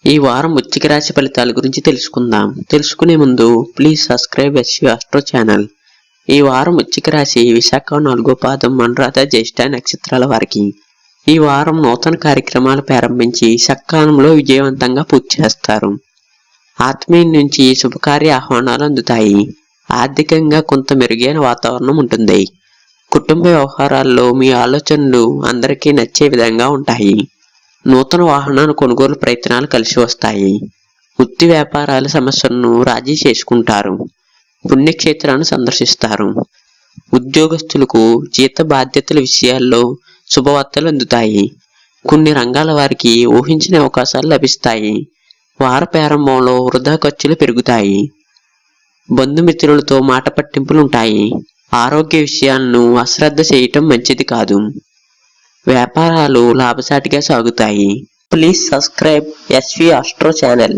ఈ వారం వృశ్చిక రాశి ఫలితాల గురించి తెలుసుకుందాం. తెలుసుకునే ముందు please subscribe SV Astro channel. ఈ వారం వృశ్చిక రాశి విశాఖ 4వ పాదం అనురాధ జ్యేష్ఠ నక్షత్రాల వారికి ఈ వారం నూతన కార్యక్రమాలు ప్రారంభించి సకాలంలో విజయవంతంగా పూర్తి చేస్తారు. ఆత్మీయుల నుంచి శుభకార్య ఆహ్వానాలు అందుతాయి. ఆర్థికంగా కొంత మెరుగైన వాతావరణం ఉంటుంది. కుటుంబ వ్యవహారాల్లో మీ ఆలోచనలు అందరికీ నచ్చే విధంగా ఉంటాయి. నూతన వాహనాల కొనుగోలు ప్రయత్నాలు కలిసి వస్తాయి. వృత్తి వ్యాపారాల సమస్యలను రాజీ చేసుకుంటారు. పుణ్యక్షేత్రాన్ని సందర్శిస్తారు. ఉద్యోగస్తులకు జీత బాధ్యతల విషయాల్లో శుభవార్తలు అందుతాయి. కొన్ని రంగాల వారికి ఊహించిన అవకాశాలు లభిస్తాయి. వార ప్రారంభంలో వృధా ఖర్చులు పెరుగుతాయి. బంధుమిత్రులతో మాట పట్టింపులు ఉంటాయి. ఆరోగ్య విషయాలను అశ్రద్ధ చేయటం మంచిది కాదు. వ్యాపారాలు లాభసాటిగా సాగుతాయి. Please subscribe SV Astro channel.